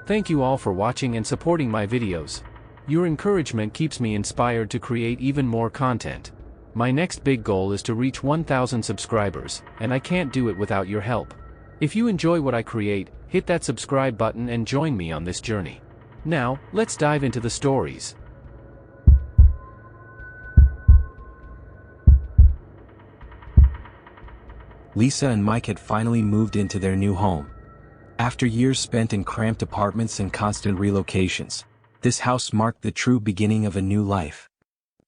Thank you all for watching and supporting my videos. Your encouragement keeps me inspired to create even more content. My next big goal is to reach 1,000 subscribers, and I can't do it without your help. If you enjoy what I create, hit that subscribe button and join me on this journey. Now, let's dive into the stories. Lisa and Mike had finally moved into their new home. After years spent in cramped apartments and constant relocations, this house marked the true beginning of a new life.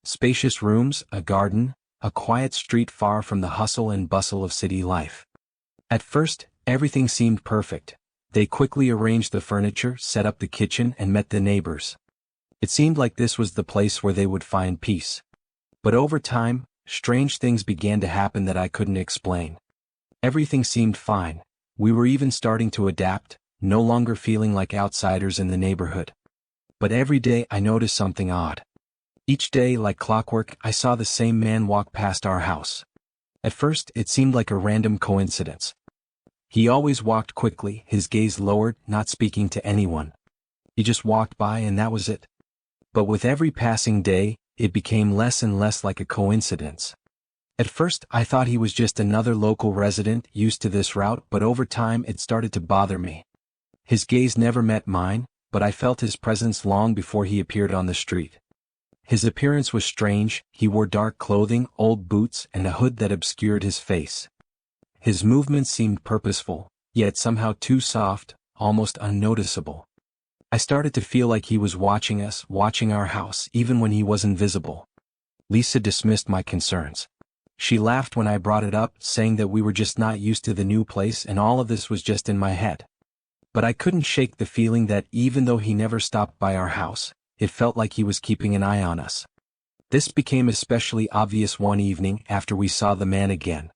Spacious rooms, a garden, a quiet street far from the hustle and bustle of city life. At first, everything seemed perfect. They quickly arranged the furniture, set up the kitchen, and met the neighbors. It seemed like this was the place where they would find peace. But over time, strange things began to happen that I couldn't explain. Everything seemed fine. We were even starting to adapt, no longer feeling like outsiders in the neighborhood. But every day I noticed something odd. Each day, like clockwork, I saw the same man walk past our house. At first, it seemed like a random coincidence. He always walked quickly, his gaze lowered, not speaking to anyone. He just walked by and that was it. But with every passing day, it became less and less like a coincidence. At first, I thought he was just another local resident used to this route, but over time it started to bother me. His gaze never met mine, but I felt his presence long before he appeared on the street. His appearance was strange. He wore dark clothing, old boots, and a hood that obscured his face. His movements seemed purposeful, yet somehow too soft, almost unnoticeable. I started to feel like he was watching us, watching our house, even when he wasn't visible. Lisa dismissed my concerns. She laughed when I brought it up, saying that we were just not used to the new place and all of this was just in my head. But I couldn't shake the feeling that even though he never stopped by our house, it felt like he was keeping an eye on us. This became especially obvious one evening after we saw the man again.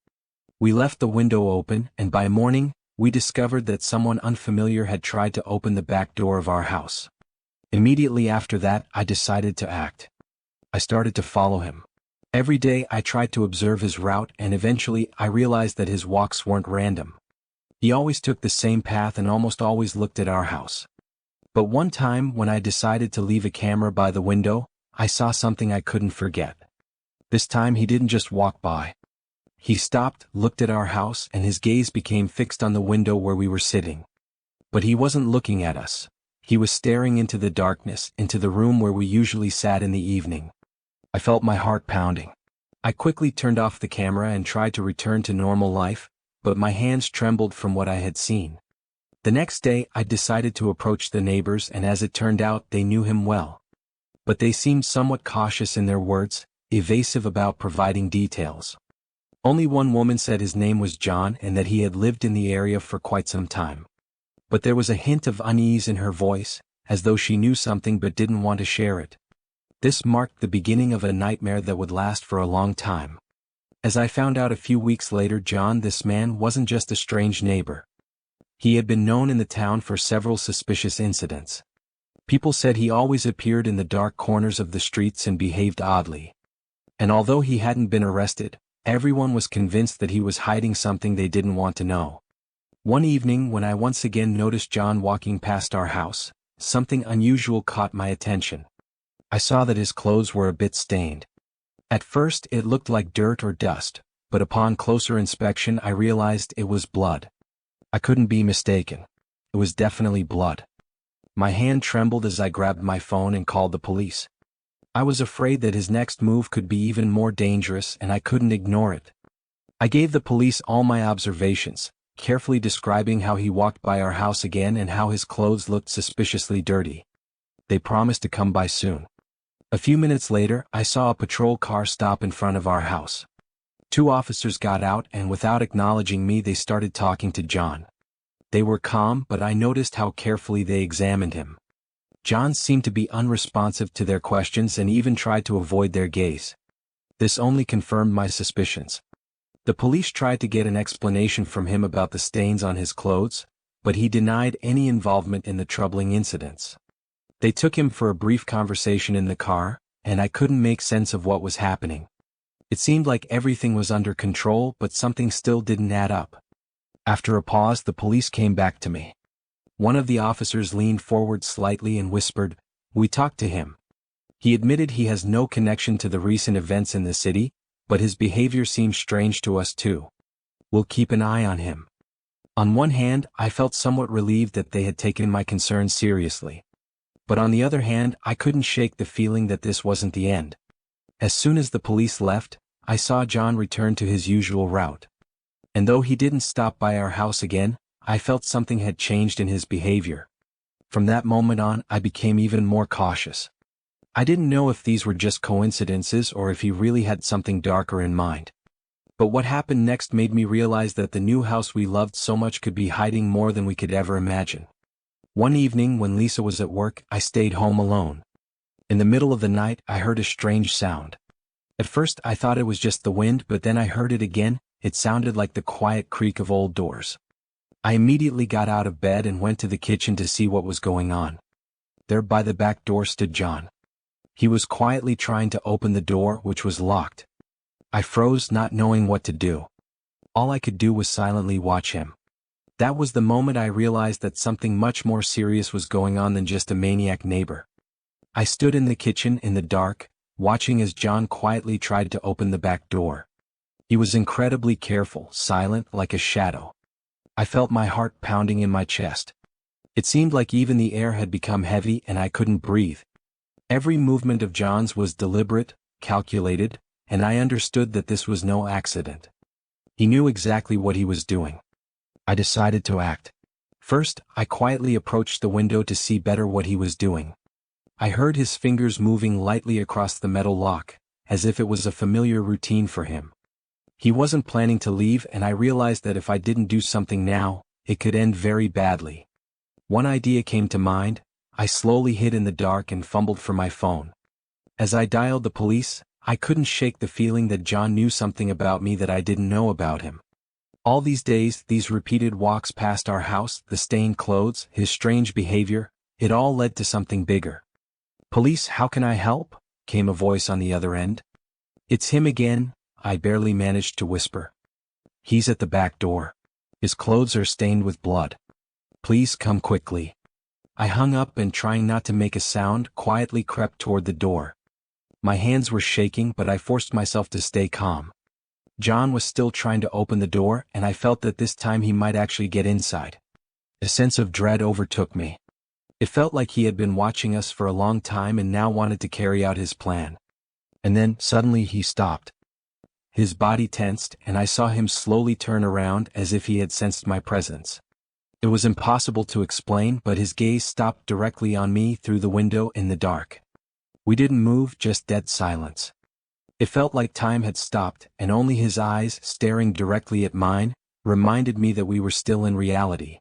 We left the window open, and by morning, we discovered that someone unfamiliar had tried to open the back door of our house. Immediately after that, I decided to act. I started to follow him. Every day I tried to observe his route, and eventually I realized that his walks weren't random. He always took the same path and almost always looked at our house. But one time when I decided to leave a camera by the window, I saw something I couldn't forget. This time he didn't just walk by. He stopped, looked at our house, and his gaze became fixed on the window where we were sitting. But he wasn't looking at us. He was staring into the darkness, into the room where we usually sat in the evening. I felt my heart pounding. I quickly turned off the camera and tried to return to normal life, but my hands trembled from what I had seen. The next day, I decided to approach the neighbors, and as it turned out, they knew him well. But they seemed somewhat cautious in their words, evasive about providing details. Only one woman said his name was John and that he had lived in the area for quite some time. But there was a hint of unease in her voice, as though she knew something but didn't want to share it. This marked the beginning of a nightmare that would last for a long time. As I found out a few weeks later, John, this man, wasn't just a strange neighbor. He had been known in the town for several suspicious incidents. People said he always appeared in the dark corners of the streets and behaved oddly. And although he hadn't been arrested, everyone was convinced that he was hiding something they didn't want to know. One evening when I once again noticed John walking past our house, something unusual caught my attention. I saw that his clothes were a bit stained. At first it looked like dirt or dust, but upon closer inspection I realized it was blood. I couldn't be mistaken. It was definitely blood. My hand trembled as I grabbed my phone and called the police. I was afraid that his next move could be even more dangerous and I couldn't ignore it. I gave the police all my observations, carefully describing how he walked by our house again and how his clothes looked suspiciously dirty. They promised to come by soon. A few minutes later, I saw a patrol car stop in front of our house. 2 officers got out and without acknowledging me they started talking to John. They were calm, but I noticed how carefully they examined him. John seemed to be unresponsive to their questions and even tried to avoid their gaze. This only confirmed my suspicions. The police tried to get an explanation from him about the stains on his clothes, but he denied any involvement in the troubling incidents. They took him for a brief conversation in the car, and I couldn't make sense of what was happening. It seemed like everything was under control, but something still didn't add up. After a pause, the police came back to me. One of the officers leaned forward slightly and whispered, "We talked to him. He admitted he has no connection to the recent events in the city, but his behavior seems strange to us too. We'll keep an eye on him." On one hand, I felt somewhat relieved that they had taken my concerns seriously. But on the other hand, I couldn't shake the feeling that this wasn't the end. As soon as the police left, I saw John return to his usual route. And though he didn't stop by our house again, I felt something had changed in his behavior. From that moment on, I became even more cautious. I didn't know if these were just coincidences or if he really had something darker in mind. But what happened next made me realize that the new house we loved so much could be hiding more than we could ever imagine. One evening when Lisa was at work, I stayed home alone. In the middle of the night, I heard a strange sound. At first I thought it was just the wind, but then I heard it again. It sounded like the quiet creak of old doors. I immediately got out of bed and went to the kitchen to see what was going on. There by the back door stood John. He was quietly trying to open the door, which was locked. I froze, not knowing what to do. All I could do was silently watch him. That was the moment I realized that something much more serious was going on than just a maniac neighbor. I stood in the kitchen in the dark, watching as John quietly tried to open the back door. He was incredibly careful, silent, like a shadow. I felt my heart pounding in my chest. It seemed like even the air had become heavy and I couldn't breathe. Every movement of John's was deliberate, calculated, and I understood that this was no accident. He knew exactly what he was doing. I decided to act. First, I quietly approached the window to see better what he was doing. I heard his fingers moving lightly across the metal lock, as if it was a familiar routine for him. He wasn't planning to leave, and I realized that if I didn't do something now, it could end very badly. One idea came to mind. I slowly hid in the dark and fumbled for my phone. As I dialed the police, I couldn't shake the feeling that John knew something about me that I didn't know about him. All these days, these repeated walks past our house, the stained clothes, his strange behavior, it all led to something bigger. "Police, how can I help?" came a voice on the other end. "It's him again," I barely managed to whisper. "He's at the back door. His clothes are stained with blood. Please come quickly." I hung up and, trying not to make a sound, quietly crept toward the door. My hands were shaking, but I forced myself to stay calm. John was still trying to open the door, and I felt that this time he might actually get inside. A sense of dread overtook me. It felt like he had been watching us for a long time and now wanted to carry out his plan. And then, suddenly, he stopped. His body tensed, and I saw him slowly turn around as if he had sensed my presence. It was impossible to explain, but his gaze stopped directly on me through the window in the dark. We didn't move, just dead silence. It felt like time had stopped, and only his eyes, staring directly at mine, reminded me that we were still in reality.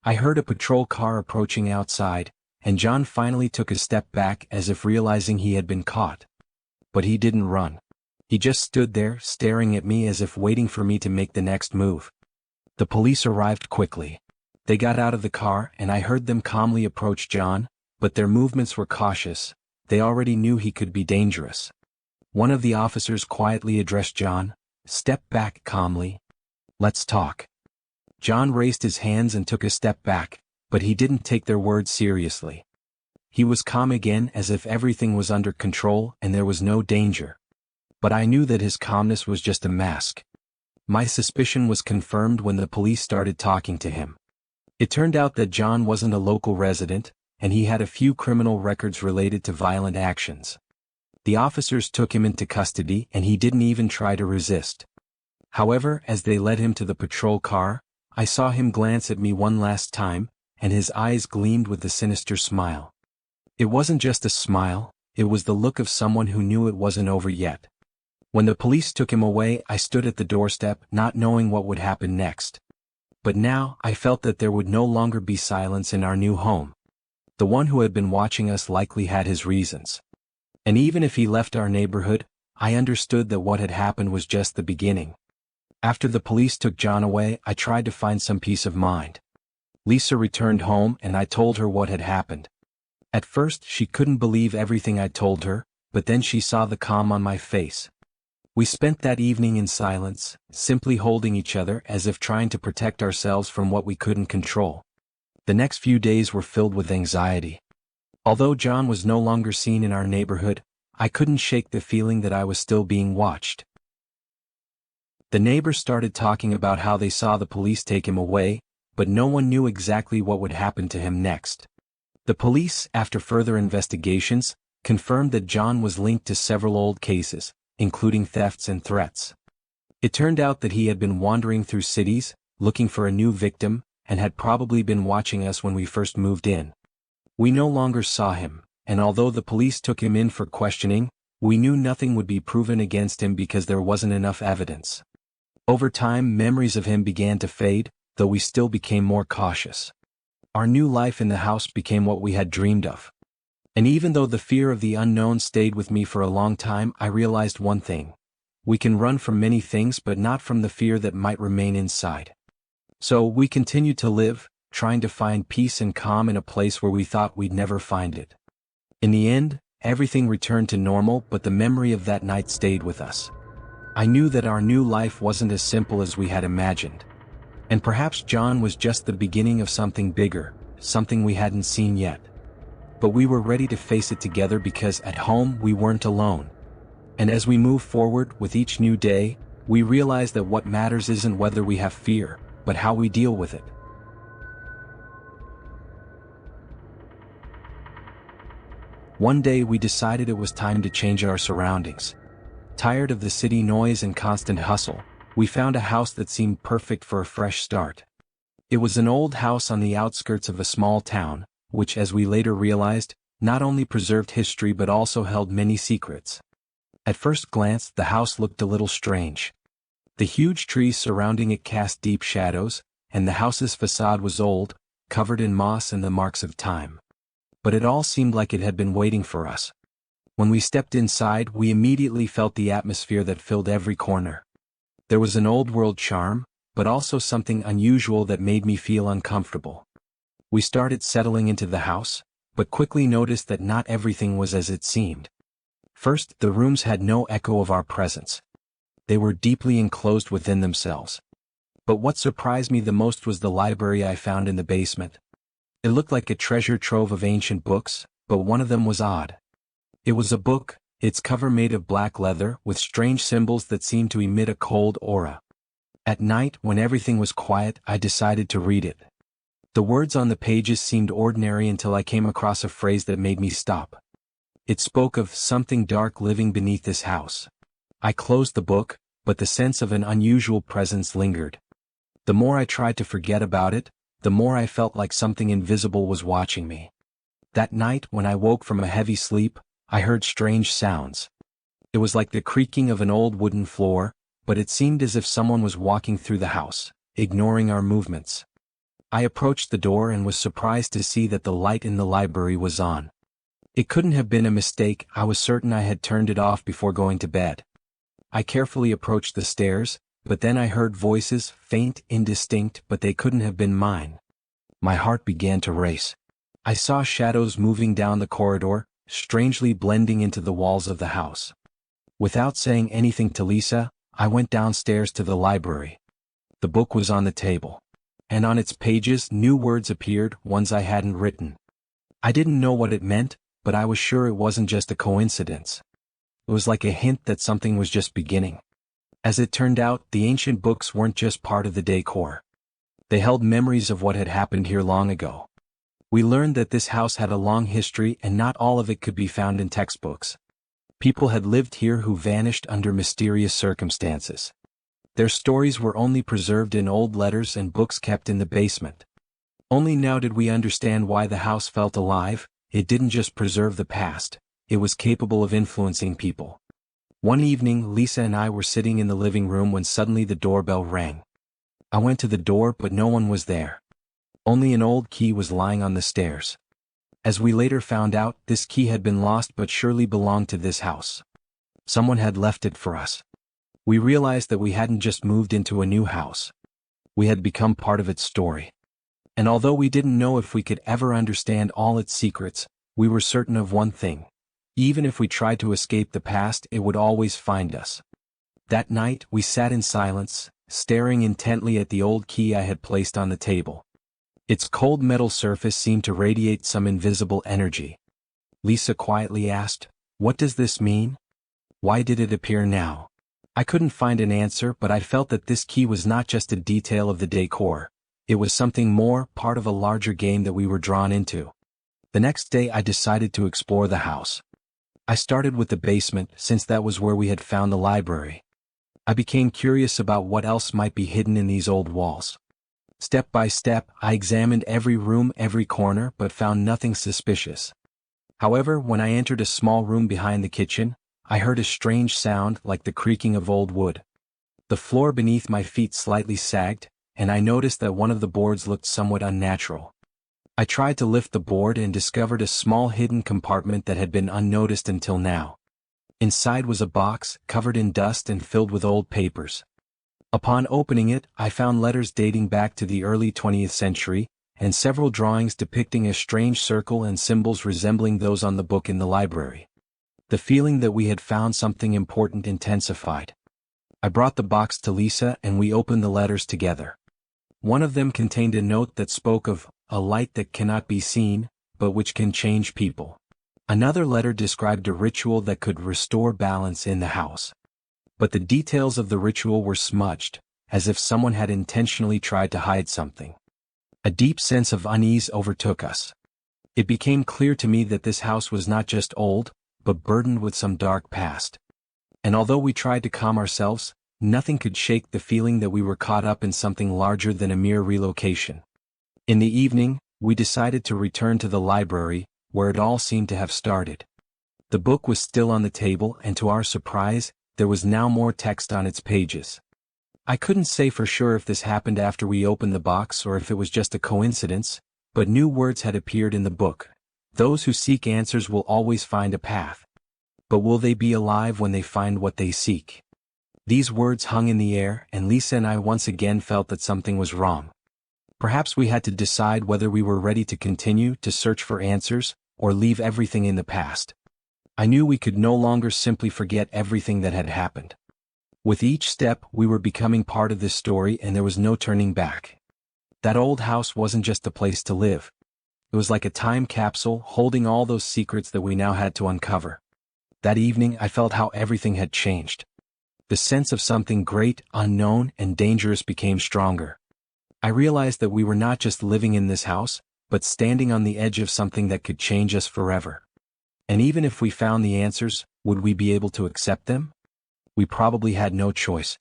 I heard a patrol car approaching outside, and John finally took a step back as if realizing he had been caught. But he didn't run. He just stood there, staring at me as if waiting for me to make the next move. The police arrived quickly. They got out of the car, and I heard them calmly approach John, but their movements were cautious. They already knew he could be dangerous. One of the officers quietly addressed John. "Step back," calmly. "Let's talk." John raised his hands and took a step back, but he didn't take their words seriously. He was calm again, as if everything was under control and there was no danger. But I knew that his calmness was just a mask. My suspicion was confirmed when the police started talking to him. It turned out that John wasn't a local resident, and he had a few criminal records related to violent actions. The officers took him into custody, and he didn't even try to resist. However, as they led him to the patrol car, I saw him glance at me one last time, and his eyes gleamed with a sinister smile. It wasn't just a smile, it was the look of someone who knew it wasn't over yet. When the police took him away, I stood at the doorstep, not knowing what would happen next. But now, I felt that there would no longer be silence in our new home. The one who had been watching us likely had his reasons. And even if he left our neighborhood, I understood that what had happened was just the beginning. After the police took John away, I tried to find some peace of mind. Lisa returned home, and I told her what had happened. At first, she couldn't believe everything I told her, but then she saw the calm on my face. We spent that evening in silence, simply holding each other as if trying to protect ourselves from what we couldn't control. The next few days were filled with anxiety. Although John was no longer seen in our neighborhood, I couldn't shake the feeling that I was still being watched. The neighbors started talking about how they saw the police take him away, but no one knew exactly what would happen to him next. The police, after further investigations, confirmed that John was linked to several old cases, including thefts and threats. It turned out that he had been wandering through cities, looking for a new victim, and had probably been watching us when we first moved in. We no longer saw him, and although the police took him in for questioning, we knew nothing would be proven against him because there wasn't enough evidence. Over time, memories of him began to fade, though we still became more cautious. Our new life in the house became what we had dreamed of. And even though the fear of the unknown stayed with me for a long time, I realized one thing. We can run from many things but not from the fear that might remain inside. So we continued to live, trying to find peace and calm in a place where we thought we'd never find it. In the end, everything returned to normal, but the memory of that night stayed with us. I knew that our new life wasn't as simple as we had imagined. And perhaps John was just the beginning of something bigger, something we hadn't seen yet. But we were ready to face it together because at home we weren't alone. And as we move forward with each new day, we realize that what matters isn't whether we have fear, but how we deal with it. One day we decided it was time to change our surroundings. Tired of the city noise and constant hustle, we found a house that seemed perfect for a fresh start. It was an old house on the outskirts of a small town, which, as we later realized, not only preserved history but also held many secrets. At first glance, the house looked a little strange. The huge trees surrounding it cast deep shadows, and the house's facade was old, covered in moss and the marks of time. But it all seemed like it had been waiting for us. When we stepped inside, we immediately felt the atmosphere that filled every corner. There was an old-world charm, but also something unusual that made me feel uncomfortable. We started settling into the house, but quickly noticed that not everything was as it seemed. First, the rooms had no echo of our presence. They were deeply enclosed within themselves. But what surprised me the most was the library I found in the basement. It looked like a treasure trove of ancient books, but one of them was odd. It was a book, its cover made of black leather with strange symbols that seemed to emit a cold aura. At night, when everything was quiet, I decided to read it. The words on the pages seemed ordinary until I came across a phrase that made me stop. It spoke of something dark living beneath this house. I closed the book, but the sense of an unusual presence lingered. The more I tried to forget about it, the more I felt like something invisible was watching me. That night, when I woke from a heavy sleep, I heard strange sounds. It was like the creaking of an old wooden floor, but it seemed as if someone was walking through the house, ignoring our movements. I approached the door and was surprised to see that the light in the library was on. It couldn't have been a mistake. I was certain I had turned it off before going to bed. I carefully approached the stairs, but then I heard voices, faint, indistinct, but they couldn't have been mine. My heart began to race. I saw shadows moving down the corridor, strangely blending into the walls of the house. Without saying anything to Lisa, I went downstairs to the library. The book was on the table. And on its pages, new words appeared, ones I hadn't written. I didn't know what it meant, but I was sure it wasn't just a coincidence. It was like a hint that something was just beginning. As it turned out, the ancient books weren't just part of the decor. They held memories of what had happened here long ago. We learned that this house had a long history and not all of it could be found in textbooks. People had lived here who vanished under mysterious circumstances. Their stories were only preserved in old letters and books kept in the basement. Only now did we understand why the house felt alive. It didn't just preserve the past, it was capable of influencing people. One evening, Lisa and I were sitting in the living room when suddenly the doorbell rang. I went to the door, but no one was there. Only an old key was lying on the stairs. As we later found out, this key had been lost but surely belonged to this house. Someone had left it for us. We realized that we hadn't just moved into a new house. We had become part of its story. And although we didn't know if we could ever understand all its secrets, we were certain of one thing. Even if we tried to escape the past, it would always find us. That night, we sat in silence, staring intently at the old key I had placed on the table. Its cold metal surface seemed to radiate some invisible energy. Lisa quietly asked, "What does this mean? Why did it appear now?" I couldn't find an answer, but I felt that this key was not just a detail of the decor. It was something more, part of a larger game that we were drawn into. The next day I decided to explore the house. I started with the basement, since that was where we had found the library. I became curious about what else might be hidden in these old walls. Step by step, I examined every room, every corner, but found nothing suspicious. However, when I entered a small room behind the kitchen, I heard a strange sound like the creaking of old wood. The floor beneath my feet slightly sagged, and I noticed that one of the boards looked somewhat unnatural. I tried to lift the board and discovered a small hidden compartment that had been unnoticed until now. Inside was a box, covered in dust and filled with old papers. Upon opening it, I found letters dating back to the early 20th century, and several drawings depicting a strange circle and symbols resembling those on the book in the library. The feeling that we had found something important intensified. I brought the box to Lisa and we opened the letters together. One of them contained a note that spoke of a light that cannot be seen, but which can change people. Another letter described a ritual that could restore balance in the house. But the details of the ritual were smudged, as if someone had intentionally tried to hide something. A deep sense of unease overtook us. It became clear to me that this house was not just old, but burdened with some dark past. And although we tried to calm ourselves, nothing could shake the feeling that we were caught up in something larger than a mere relocation. In the evening, we decided to return to the library, where it all seemed to have started. The book was still on the table, and to our surprise, there was now more text on its pages. I couldn't say for sure if this happened after we opened the box or if it was just a coincidence, but new words had appeared in the book. Those who seek answers will always find a path. But will they be alive when they find what they seek? These words hung in the air, and Lisa and I once again felt that something was wrong. Perhaps we had to decide whether we were ready to continue to search for answers, or leave everything in the past. I knew we could no longer simply forget everything that had happened. With each step, we were becoming part of this story, and there was no turning back. That old house wasn't just a place to live. It was like a time capsule holding all those secrets that we now had to uncover. That evening I felt how everything had changed. The sense of something great, unknown, and dangerous became stronger. I realized that we were not just living in this house, but standing on the edge of something that could change us forever. And even if we found the answers, would we be able to accept them? We probably had no choice.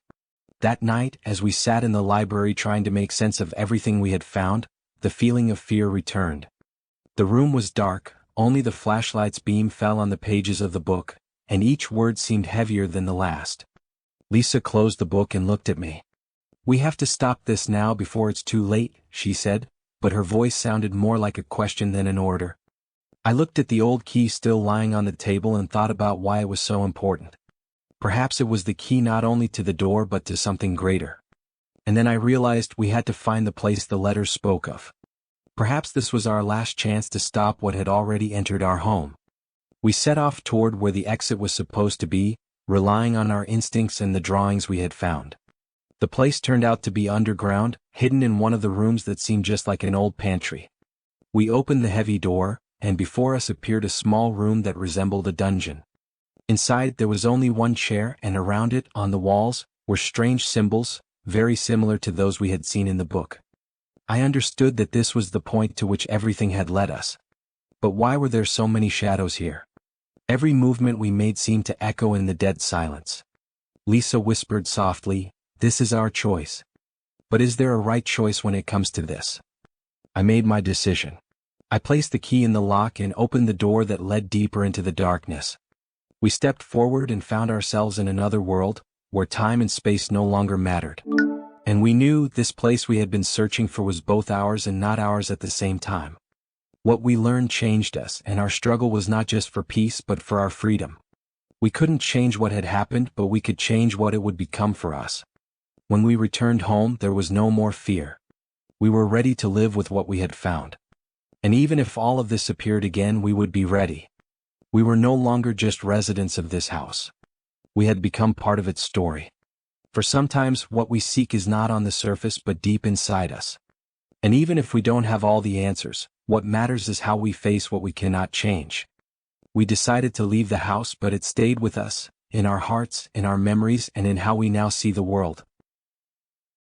That night, as we sat in the library trying to make sense of everything we had found, the feeling of fear returned. The room was dark, only the flashlight's beam fell on the pages of the book, and each word seemed heavier than the last. Lisa closed the book and looked at me. "We have to stop this now before it's too late," she said, but her voice sounded more like a question than an order. I looked at the old key still lying on the table and thought about why it was so important. Perhaps it was the key not only to the door but to something greater. And then I realized we had to find the place the letters spoke of. Perhaps this was our last chance to stop what had already entered our home. We set off toward where the exit was supposed to be, relying on our instincts and the drawings we had found. The place turned out to be underground, hidden in one of the rooms that seemed just like an old pantry. We opened the heavy door, and before us appeared a small room that resembled a dungeon. Inside there was only one chair, and around it, on the walls, were strange symbols, very similar to those we had seen in the book. I understood that this was the point to which everything had led us. But why were there so many shadows here? Every movement we made seemed to echo in the dead silence. Lisa whispered softly, "This is our choice. But is there a right choice when it comes to this?" I made my decision. I placed the key in the lock and opened the door that led deeper into the darkness. We stepped forward and found ourselves in another world, where time and space no longer mattered. And we knew this place we had been searching for was both ours and not ours at the same time. What we learned changed us, and our struggle was not just for peace but for our freedom. We couldn't change what had happened, but we could change what it would become for us. When we returned home, there was no more fear. We were ready to live with what we had found. And even if all of this appeared again, we would be ready. We were no longer just residents of this house. We had become part of its story. For sometimes what we seek is not on the surface but deep inside us. And even if we don't have all the answers, what matters is how we face what we cannot change. We decided to leave the house, but it stayed with us, in our hearts, in our memories, and in how we now see the world.